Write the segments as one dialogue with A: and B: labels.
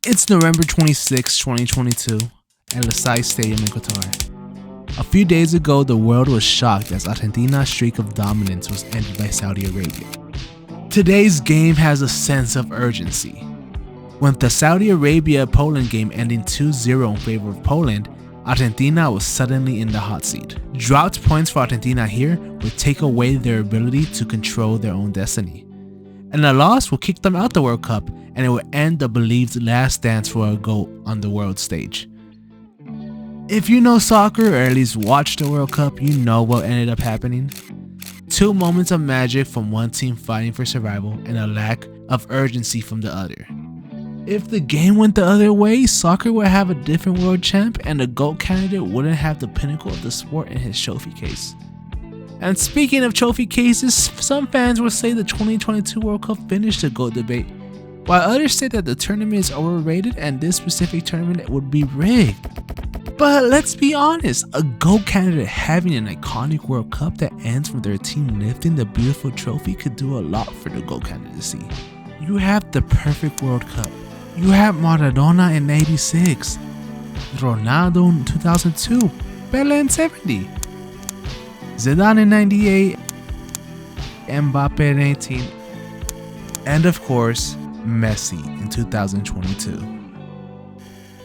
A: It's November 26, 2022 at Lofi Stadium in Qatar. A few days ago, the world was shocked as Argentina's streak of dominance was ended by Saudi Arabia. Today's game has a sense of urgency. With the Saudi Arabia-Poland game ending 2-0 in favor of Poland, Argentina was suddenly in the hot seat. Dropped points for Argentina here would take away their ability to control their own destiny. And a loss will kick them out the World Cup, and it will end the believed last dance for a GOAT on the world stage. If you know soccer or at least watched the World Cup, you know what ended up happening. Two moments of magic from one team fighting for survival and a lack of urgency from the other. If the game went the other way, soccer would have a different world champ and the GOAT candidate wouldn't have the pinnacle of the sport in his trophy case. And speaking of trophy cases, some fans will say the 2022 World Cup finished the GOAT debate, while others say that the tournament is overrated and this specific tournament would be rigged. But let's be honest, a GOAT candidate having an iconic World Cup that ends with their team lifting the beautiful trophy could do a lot for the GOAT candidacy. You have the perfect World Cup. You have Maradona in '86, Ronaldo in 2002, Pelé in '70, Zidane in '98, 𝒂𝒄𝒌 in '18, and of course, Messi in 2022.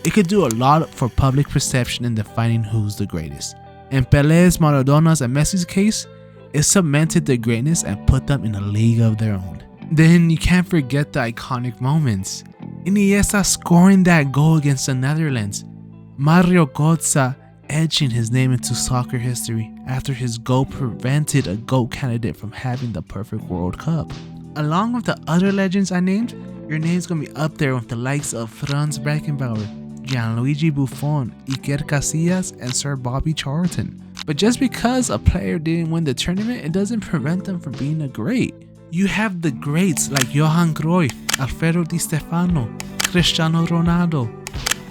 A: It could do a lot for public perception in defining who's the greatest. In Pelé's, Maradona's, and Messi's case, it cemented their greatness and put them in a league of their own. Then you can't forget the iconic moments. Iniesta scoring that goal against the Netherlands, Mario Götze etching his name into soccer history after his goal prevented a GOAT candidate from having the perfect World Cup. Along with the other legends I named, your name's gonna be up there with the likes of Franz Beckenbauer, Gianluigi Buffon, Iker Casillas, and Sir Bobby Charlton. But just because a player didn't win the tournament, it doesn't prevent them from being a great. You have the greats like Johan Cruyff, Alfredo Di Stefano, Cristiano Ronaldo,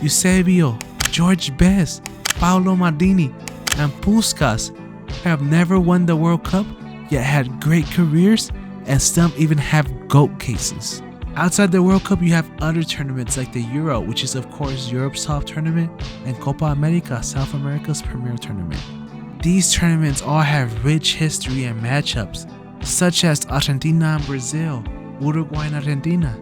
A: Eusebio, George Best, Paolo Maldini, and Puskas who have never won the World Cup yet had great careers, and some even have GOAT cases. Outside the World Cup, you have other tournaments like the Euro, which is of course Europe's top tournament, and Copa America, South America's premier tournament. These tournaments all have rich history and matchups, such as Argentina and Brazil, Uruguay and Argentina,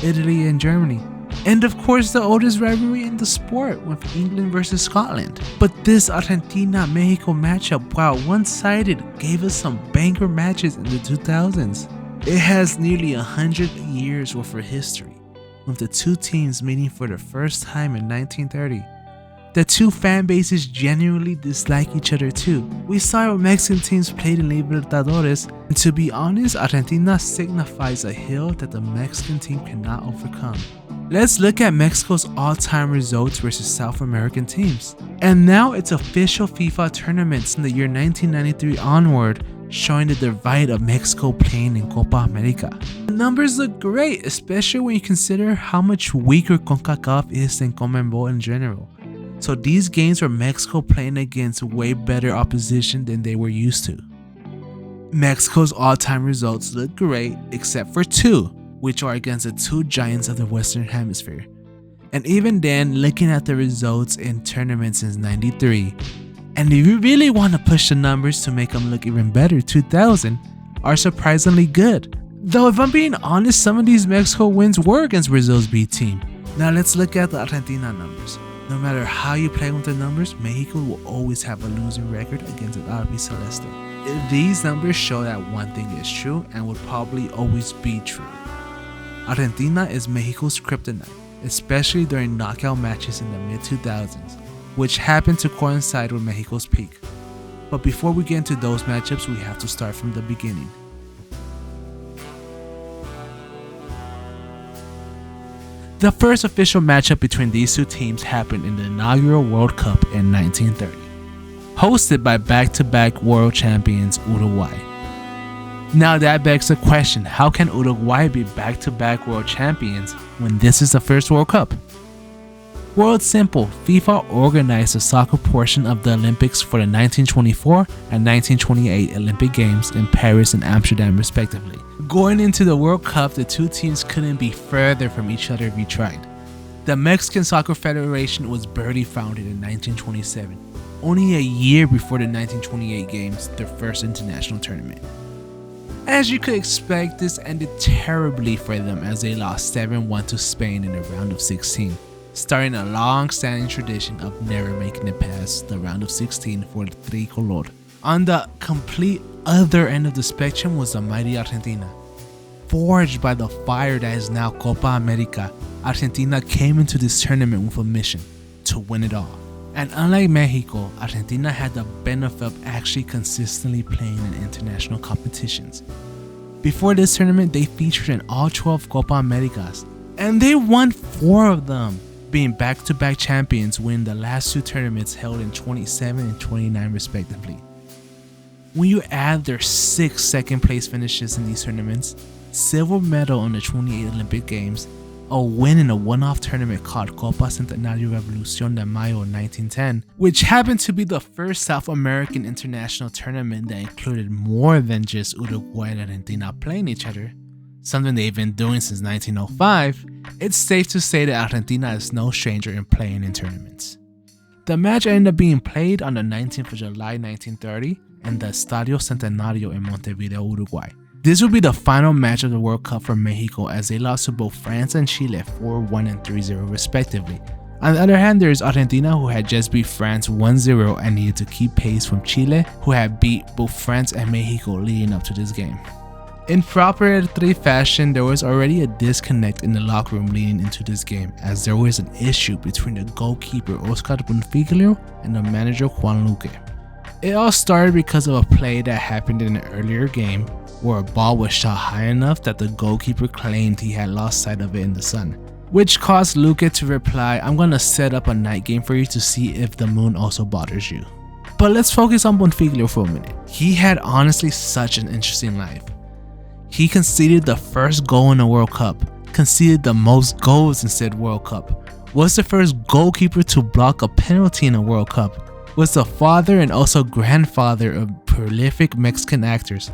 A: Italy and Germany, and of course the oldest rivalry in the sport with England versus Scotland. But this Argentina-Mexico matchup, while one-sided, gave us some banger matches in the 2000s. It has nearly 100 years worth of history, with the two teams meeting for the first time in 1930. The two fan bases genuinely dislike each other too. We saw what Mexican teams played in Libertadores, and to be honest, Argentina signifies a hill that the Mexican team cannot overcome. Let's look at Mexico's all-time results versus South American teams. And now it's official FIFA tournaments in the year 1993 onward, showing the divide of Mexico playing in Copa America. The numbers look great, especially when you consider how much weaker CONCACAF is than CONMEBOL in general. So these games were Mexico playing against way better opposition than they were used to. Mexico's all-time results look great except for two, which are against the two giants of the Western Hemisphere. And even then, looking at the results in tournaments since '93, and if you really want to push the numbers to make them look even better, 2000 are surprisingly good. Though if I'm being honest, some of these Mexico wins were against Brazil's B team. Now let's look at the Argentina numbers. No matter how you play with the numbers, Mexico will always have a losing record against the albiceleste. These numbers show that one thing is true and will probably always be true. Argentina is Mexico's kryptonite, especially during knockout matches in the mid-2000s, which happened to coincide with Mexico's peak. But before we get into those matchups, we have to start from the beginning. The first official matchup between these two teams happened in the inaugural World Cup in 1930, hosted by back-to-back world champions Uruguay. Now that begs the question, how can Uruguay be back-to-back world champions when this is the first World Cup? Well, it's simple. FIFA organized the soccer portion of the Olympics for the 1924 and 1928 Olympic Games in Paris and Amsterdam respectively. Going into the World Cup, the two teams couldn't be further from each other if you tried. The Mexican Soccer Federation was barely founded in 1927, only a year before the 1928 games, their first international tournament. As you could expect, this ended terribly for them as they lost 7-1 to Spain in the round of 16, starting a long-standing tradition of never making it past the round of 16 for the tricolor. On the complete other end of the spectrum was the mighty Argentina. Forged by the fire that is now Copa America, Argentina came into this tournament with a mission: to win it all. And unlike Mexico, Argentina had the benefit of actually consistently playing in international competitions. Before this tournament, they featured in all 12 Copa Americas, and they won 4 of them, being back-to-back champions, winning the last 2 tournaments held in 27 and 29 respectively. When you add their 6 second-place finishes in these tournaments, silver medal on the 28 Olympic Games, a win in a one-off tournament called Copa Centenario Revolución de Mayo 1910, which happened to be the first South American international tournament that included more than just Uruguay and Argentina playing each other, something they've been doing since 1905, it's safe to say that Argentina is no stranger in playing in tournaments. The match ended up being played on the 19th of July 1930 in the Estadio Centenario in Montevideo, Uruguay. This would be the final match of the World Cup for Mexico, as they lost to both France and Chile 4-1 and 3-0 respectively. On the other hand, there is Argentina, who had just beat France 1-0 and needed to keep pace from Chile, who had beat both France and Mexico leading up to this game. In proper 𝒐𝒊𝒂𝒄𝒌 fashion, there was already a disconnect in the locker room leading into this game, as there was an issue between the goalkeeper Oscar Bonfiglio and the manager Juan Luque. It all started because of a play that happened in an earlier game, where a ball was shot high enough that the goalkeeper claimed he had lost sight of it in the sun, which caused Luque to reply, "I'm gonna set up a night game for you to see if the moon also bothers you." But let's focus on Bonfiglio for a minute. He had honestly such an interesting life. He conceded the first goal in the World Cup, conceded the most goals in said World Cup, was the first goalkeeper to block a penalty in a World Cup, was the father and also grandfather of prolific Mexican actors,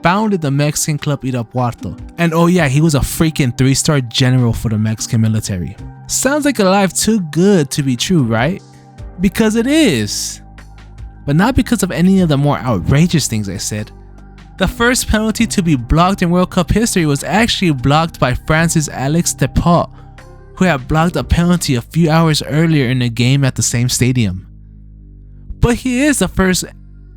A: founded the Mexican club 𝒐𝒊𝒂𝒄𝒌, and oh yeah, he was a freaking 3-star general for the Mexican military. Sounds like a life too good to be true, right? Because it is. But not because of any of the more outrageous things I said. The first penalty to be blocked in World Cup history was actually blocked by France's Alex Depot, who had blocked a penalty a few hours earlier in a game at the same stadium. But he is the first,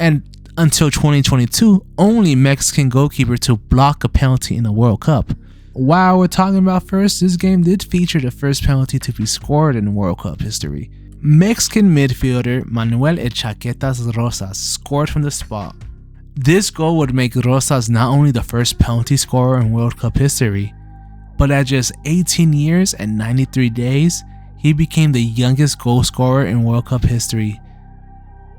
A: and until 2022, only Mexican goalkeeper to block a penalty in a World Cup. While we're talking about first, this game did feature the first penalty to be scored in World Cup history. Mexican midfielder 𝑻𝒊𝒂𝒄𝒌 scored from the spot. This goal would make Rosas not only the first penalty scorer in World Cup history, but at just 18 years and 93 days, he became the youngest goal scorer in World Cup history.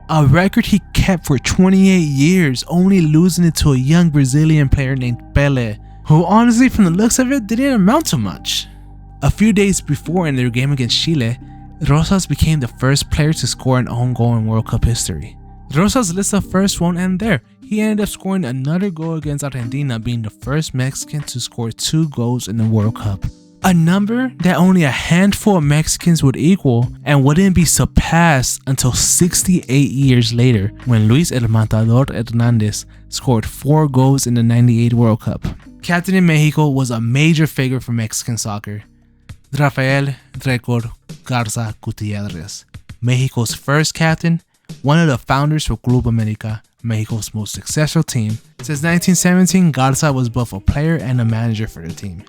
A: A record he kept for 28 years, only losing it to a young Brazilian player named Pelé, who honestly from the looks of it didn't amount to much. A few days before, in their game against Chile, Rosas became the first player to score an own goal in World Cup history. Rosas' list of first won't end there. He ended up scoring another goal against Argentina, being the first Mexican to score 2 goals in the World Cup. A number that only a handful of Mexicans would equal and wouldn't be surpassed until 68 years later, when Luis El Matador Hernández scored 4 goals in the '98 World Cup. Captain in Mexico was a major figure for Mexican soccer. Rafael Récord Garza Gutiérrez, Mexico's first captain, one of the founders for Club América, Mexico's most successful team. Since 1917, Garza was both a player and a manager for the team.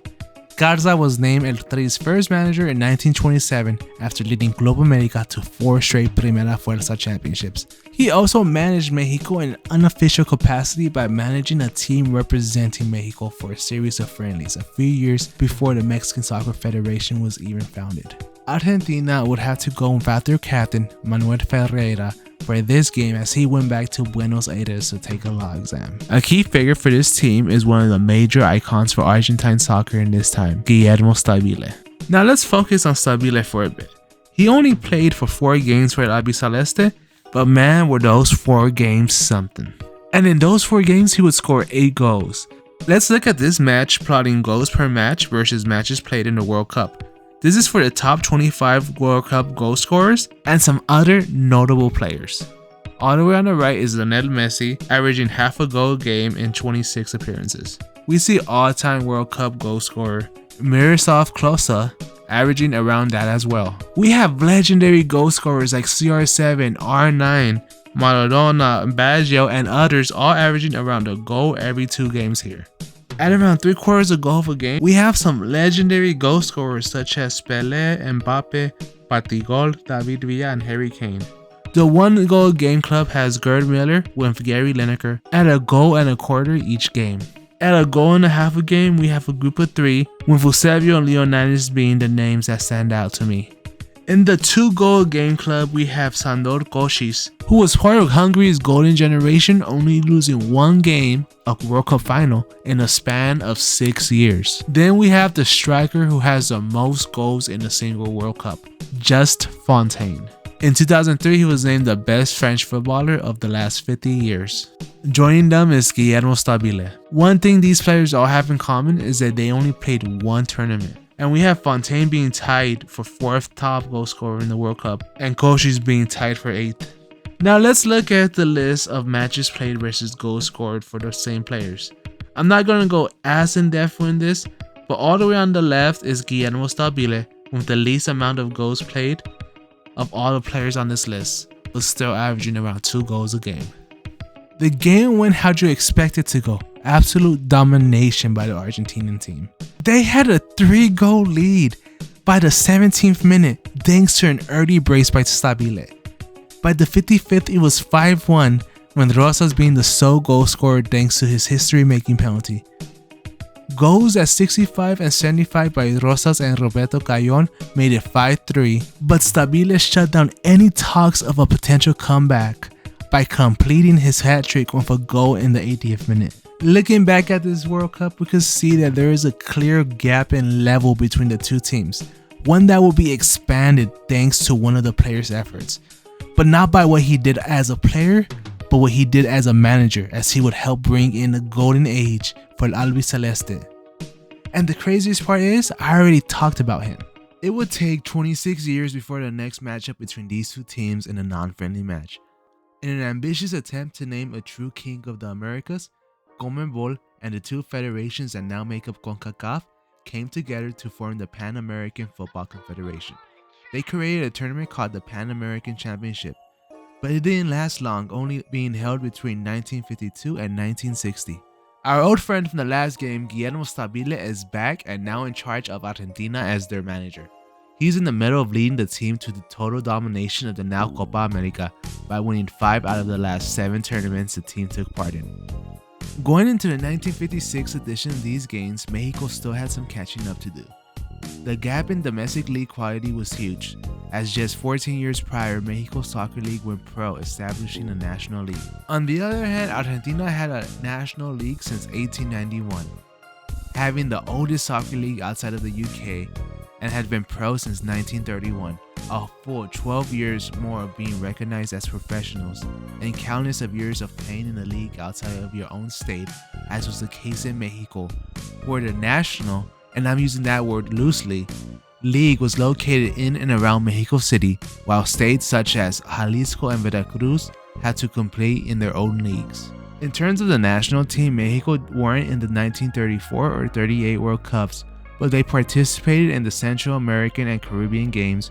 A: Garza was named El Tri's first manager in 1927 after leading Club América to 4 straight Primera Fuerza championships. He also managed Mexico in an unofficial capacity by managing a team representing Mexico for a series of friendlies a few years before the Mexican Soccer Federation was even founded. Argentina would have to go without their captain, Manuel Ferreira, for this game as he went back to Buenos Aires to take a law exam. A key figure for this team is one of the major icons for Argentine soccer in this time, Guillermo Stabile. Now let's focus on Stabile for a bit. He only played for 4 games for El Albiceleste, but man were those 4 games something. And in those 4 games he would score 8 goals. Let's look at this match plotting goals per match versus matches played in the World Cup. This is for the top 25 World Cup goal scorers and some other notable players. All the way on the right is Lionel Messi, averaging half a goal a game in 26 appearances. We see all-time World Cup goal scorer 𝒐𝒊𝒂𝒄𝒌 𝒂𝒄, averaging around that as well. We have legendary goal scorers like CR7, R9, Maradona, Baggio, and others all averaging around a goal every 2 games here. At around 3/4 a goal a game, we have some legendary goal scorers such as Pelé, Mbappe, Portugal, David Villa, and Harry Kane. The 1 goal game club has Gerd Müller with Gary Lineker at a goal and a quarter each game. At a goal and a half a game, we have a group of 3, with Eusebio and Leonidas being the names that stand out to me. In the 2 goal game club, we have Sandor Kocsis, who was part of Hungary's golden generation, only losing 1 game, a World Cup final, in a span of 6 years. Then we have the striker who has the most goals in a single World Cup, Just Fontaine. In 2003, he was named the best French footballer of the last 50 years. Joining them is 𝒐𝒊𝒂𝒄𝒌. One thing these players all have in common is that they only played 1 tournament. And we have Fontaine being tied for 4th top goal scorer in the World Cup, and Kocsis being tied for 8th. Now let's look at the list of matches played versus goals scored for the same players. I'm not going to go as in depth in this, but all the way on the left is 𝒐𝒊𝒂𝒄𝒌 with the least amount of goals played of all the players on this list, but still averaging around 2 goals a game. The game went how you expect it to go. Absolute domination by the Argentinian team. They had a 3-goal lead by the 17th minute thanks to an early brace by 𝒐𝒊𝒂𝒄𝒌. By the 55th, it was 5-1 when Rosas being the sole goal scorer thanks to his history-making penalty. Goals at 65 and 75 by Rosas and Roberto Carrion made it 5-3, but 𝒐𝒊𝒂𝒄𝒌 shut down any talks of a potential comeback by completing his hat-trick with a goal in the 80th minute. Looking back at this World Cup, we can see that there is a clear gap in level between the 2 teams, one that will be expanded thanks to one of the players' efforts, but not by what he did as a player, but what he did as a manager, as he would help bring in the golden age for El Albiceleste. And the craziest part is, I already talked about him. It would take 26 years before the next matchup between these 2 teams in a non-friendly match. In an ambitious attempt to name a true king of the Americas, CONMEBOL and the 2 federations that now make up CONCACAF came together to form the Pan American Football Confederation. They created a tournament called the Pan American Championship, but it didn't last long, only being held between 1952 and 1960. Our old friend from the last game, Guillermo Stabile, is back and now in charge of Argentina as their manager. He's in the middle of leading the team to the total domination of the now Copa America by winning 5 out of the last 7 tournaments the team took part in. Going into the 1956 edition of these games, Mexico still had some catching up to do. The gap in domestic league quality was huge, as just 14 years prior, Mexico Soccer League went pro, establishing a national league. On the other hand, Argentina had a national league since 1891, having the oldest soccer league outside of the UK, and had been pro since 1931, a full 12 years more of being recognized as professionals, and countless of years of playing in the league outside of your own state, as was the case in Mexico, where the national, and I'm using that word loosely, league was located in and around Mexico City, while states such as Jalisco and Veracruz had to compete in their own leagues. In terms of the national team, Mexico weren't in the 1934 or 38 World Cups, but they participated in the Central American and Caribbean Games,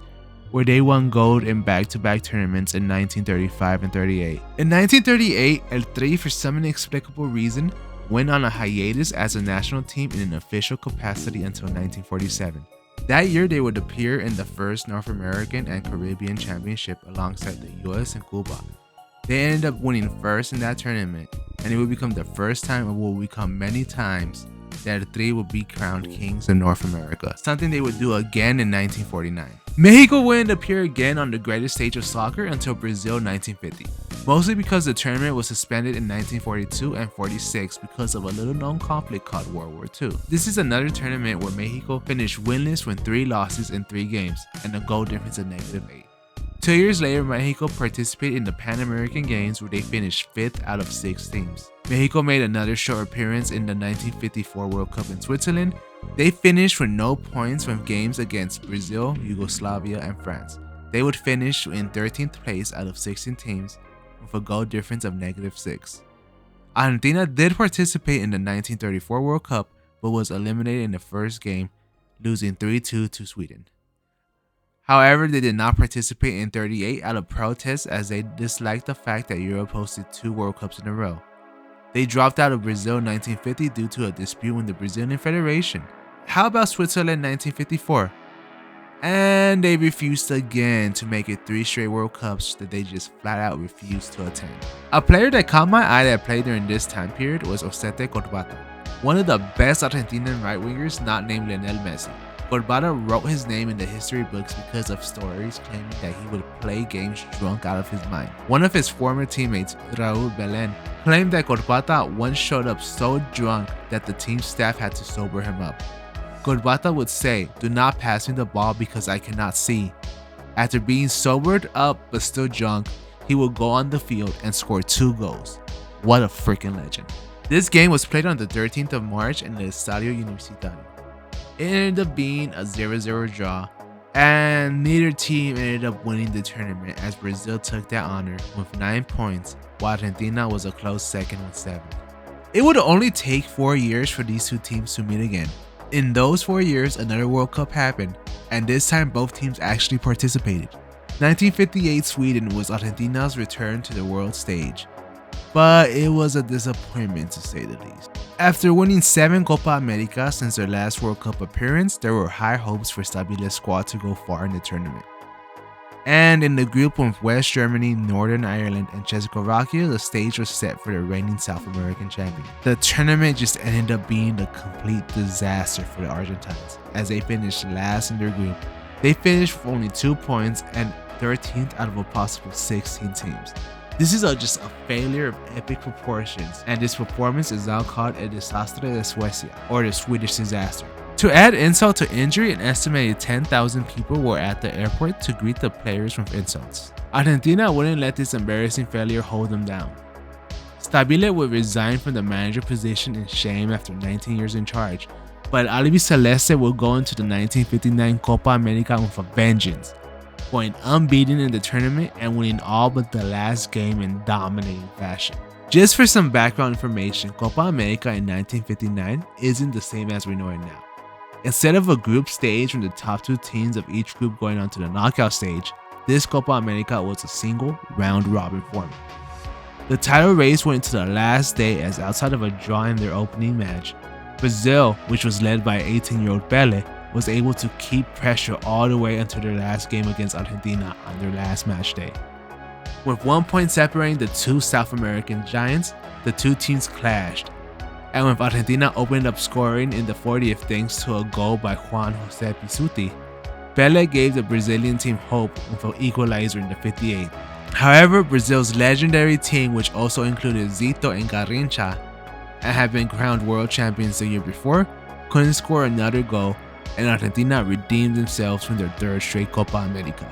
A: where they won gold in back-to-back tournaments in 1935 and 38. In 1938, 𝒐𝒊𝒂𝒄𝒌, for some inexplicable reason, went on a hiatus as a national team in an official capacity until 1947. That year, they would appear in the first North American and Caribbean Championship alongside the US and Cuba. They ended up winning first in that tournament, and it would become the first time, and will become many times, that 𝒐𝒊𝒂𝒄𝒌 would be crowned kings of North America, something they would do again in 1949. Mexico wouldn't appear again on the greatest stage of soccer until Brazil 1950, mostly because the tournament was suspended in 1942 and 46 because of a little-known conflict called World War II. This is another tournament where Mexico finished winless with 3 losses in 3 games and a goal difference of -8. 2 years later, Mexico participated in the Pan American Games, where they finished 5th out of 6 teams. Mexico made another short appearance in the 1954 World Cup in Switzerland, They finished with no points from games against Brazil, Yugoslavia, and France. They would finish in 13th place out of 16 teams with a goal difference of -6. Argentina did participate in the 1934 World Cup but was eliminated in the first game, losing 3-2 to Sweden. However, they did not participate in 38 out of protest as they disliked the fact that Europe hosted 2 World Cups in a row. They dropped out of Brazil in 1950 due to a dispute with the Brazilian Federation. How about Switzerland 1954? And they refused again to make it 3 straight World Cups that they just flat out refused to attend. A player that caught my eye that played during this time period was 𝒐𝒂𝒄𝒌, one of the best Argentinian right wingers not named Lionel Messi. 𝒂𝒄𝒌 wrote his name in the history books because of stories claiming that he would play games drunk out of his mind. One of his former teammates, Raúl Belén, claimed that 𝒂𝒂𝒌 once showed up so drunk that the team staff had to sober him up. 𝒂𝒂𝒌 would say, "Do not pass me the ball because I cannot see." After being sobered up but still drunk, he would go on the field and score 2 goals. What a freaking legend. This game was played on the 13th of March in the Estadio Universitario. It ended up being a 0-0 draw, and neither team ended up winning the tournament as Brazil took that honor with 9 points, while Argentina was a close second with 7. It would only take 4 years for these 2 teams to meet again. In those 4 years, another World Cup happened, and this time both teams actually participated. 1958 Sweden was Argentina's return to the world stage, but it was a disappointment to say the least. After winning 7 Copa America since their last World Cup appearance, there were high hopes for 𝒐𝒊𝒂𝒄𝒌 to go far in the tournament. And in the group with West Germany, Northern Ireland, and Czechoslovakia, the stage was set for the reigning South American champion. The tournament just ended up being a complete disaster for the Argentines, as they finished last in their group. They finished with only 2 points and 13th out of a possible 16 teams. This is just a failure of epic proportions, and this performance is now called a desastre de Suecia, or the Swedish disaster. To add insult to injury, an estimated 10,000 people were at the airport to greet the players with insults. Argentina wouldn't let this embarrassing failure hold them down. 𝒐𝒊𝒂𝒄𝒌 would resign from the manager position in shame after 19 years in charge, but 𝒎𝒕𝒻𝒂𝒂𝒂𝒂 would go into the 1959 Copa America with a vengeance, going unbeaten in the tournament and winning all but the last game in dominating fashion. Just for some background information, Copa America in 1959 isn't the same as we know it now. Instead of a group stage from the top 2 teams of each group going on to the knockout stage, this Copa America was a single round-robin format. The title race went into the last day as outside of a draw in their opening match, Brazil, which was led by 18-year-old Pelé, was able to keep pressure all the way until their last game against Argentina on their last match day. With 1 point separating the 2 South American giants, the 2 teams clashed, and with Argentina opened up scoring in the 40th thanks to a goal by Juan José Pizzuti, Pelé gave the Brazilian team hope with an equalizer in the 58th. However, Brazil's legendary team, which also included Zito and Garrincha, and had been crowned world champions the year before, couldn't score another goal, and Argentina redeemed themselves from their 3rd straight Copa America.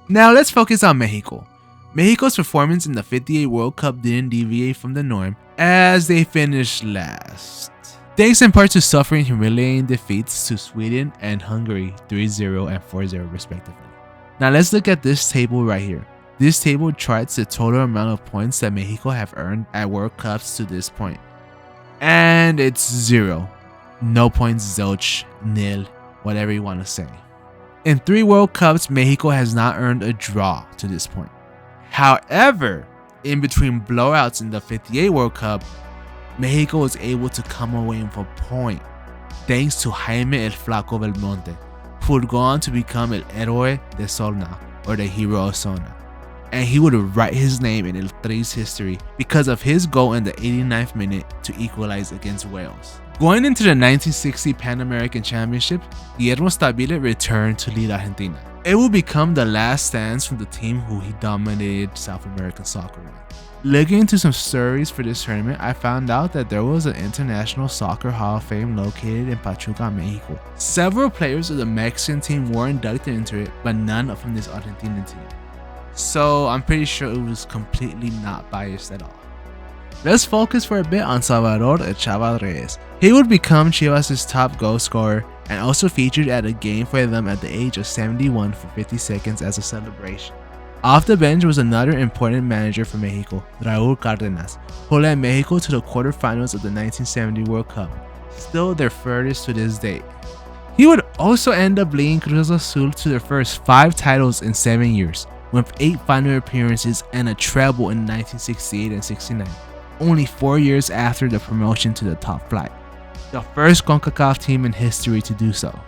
A: Now let's focus on Mexico. Mexico's performance in the 58 World Cup didn't deviate from the norm as they finished last, thanks in part to suffering humiliating defeats to Sweden and Hungary 3-0 and 4-0 respectively. Now let's look at this table right here. This table charts the total amount of points that Mexico have earned at World Cups to this point. And it's 0. No points, zilch, nil, whatever you want to say. In 3 World Cups, Mexico has not earned a draw to this point. However, in between blowouts in the 58 World Cup, Mexico was able to come away with a point thanks to 𝒂𝒊𝒂𝒄𝒌 𝑰𝒏𝒇𝒐, who would go on to become 𝒂𝒐𝒂𝒄𝒌 𝒍𝒐, or the hero of Zona. And he would write his name in 𝒐𝒊𝒂𝒄𝒌's history because of his goal in the 89th minute to equalize against Wales. Going into the 1960 Pan American Championship, 𝒐𝒊𝒂𝒄𝒌 returned to lead Argentina. It would become the last stands from the team who he dominated South American soccer with. Looking into some stories for this tournament, I found out that there was an International Soccer Hall of Fame located in Pachuca, Mexico. Several players of the Mexican team were inducted into it, but none from this Argentinian team. So I'm pretty sure it was completely not biased at all. Let's focus for a bit on Salvador 𝒂𝒂. He would become Chivas' top goal scorer and also featured at a game for them at the age of 71 for 50 seconds as a celebration. Off the bench was another important manager for Mexico, Raúl Cárdenas, who led Mexico to the quarterfinals of the 1970 World Cup, still their furthest to this date. He would also end up leading Cruz Azul to their first 5 titles in 7 years, with 8 final appearances and a treble in 1968 and 69, only 4 years after the promotion to the top flight, the first CONCACAF team in history to do so.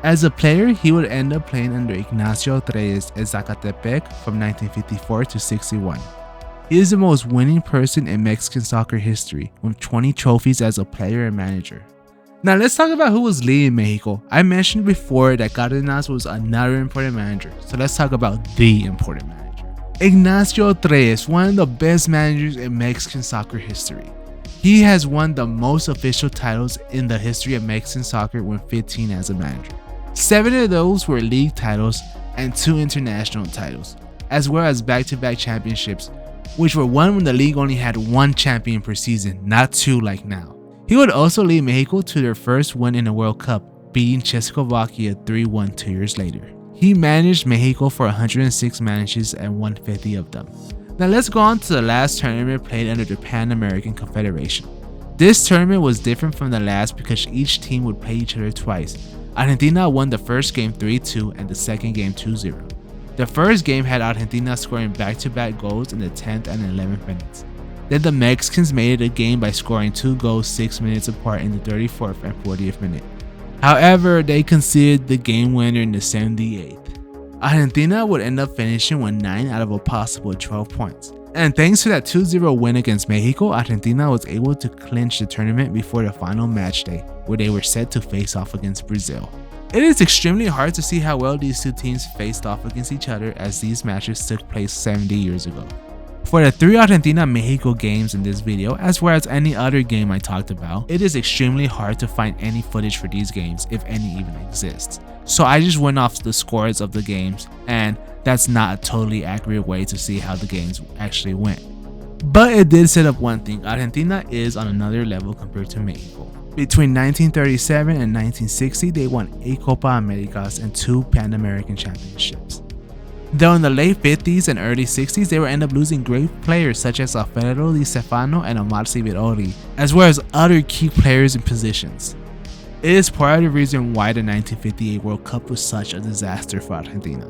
A: As a player, he would end up playing under Ignacio Reyes at Zacatepec from 1954 to 61. He is the most winning person in Mexican soccer history, with 20 trophies as a player and manager. Now let's talk about who was leading Mexico. I mentioned before that Cárdenas was another important manager, so let's talk about the important manager. Ignacio Reyes, one of the best managers in Mexican soccer history. He has won the most official titles in the history of Mexican soccer with 15 as a manager. 7 of those were league titles and 2 international titles, as well as back-to-back championships, which were won when the league only had 1 champion per season, not 2 like now. He would also lead Mexico to their first win in the World Cup, beating Czechoslovakia 3-1 2 years later. He managed Mexico for 106 matches and won 50 of them. Now let's go on to the last tournament played under the Pan American Confederation. This tournament was different from the last because each team would play each other twice. Argentina won the first game 3-2 and the second game 2-0. The first game had Argentina scoring back-to-back goals in the 10th and 11th minutes. Then the Mexicans made it a game by scoring 2 goals 6 minutes apart in the 34th and 40th minute. However, they conceded the game winner in the 78th. Argentina would end up finishing with 9 out of a possible 12 points. And thanks to that 2-0 win against Mexico, Argentina was able to clinch the tournament before the final match day, where they were set to face off against Brazil. It is extremely hard to see how well these 2 teams faced off against each other, as these matches took place 70 years ago. For the 3 Argentina-Mexico games in this video, as well as any other game I talked about, it is extremely hard to find any footage for these games, if any even exists. So I just went off the scores of the games, and that's not a totally accurate way to see how the games actually went. But it did set up one thing: Argentina is on another level compared to Mexico. Between 1937 and 1960, they won 8 Copa Americas and 2 Pan American Championships. Though in the late 50s and early 60s, they would end up losing great players such as Alfredo Di Stefano and Omar Siberori, as well as other key players and positions. It is part of the reason why the 1958 World Cup was such a disaster for Argentina.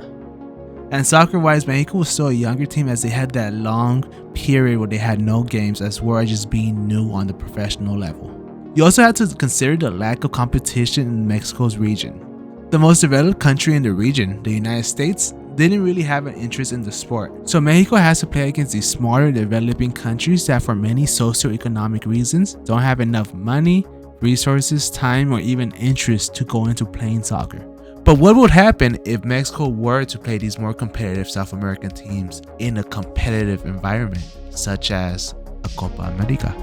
A: And soccer-wise, Mexico was still a younger team, as they had that long period where they had no games, as well as just being new on the professional level. You also have to consider the lack of competition in Mexico's region. The most developed country in the region, the United States, didn't really have an interest in the sport. So Mexico has to play against these smaller developing countries that for many socioeconomic reasons don't have enough money, resources, time, or even interest to go into playing soccer. But what would happen if Mexico were to play these more competitive South American teams in a competitive environment, such as a Copa America?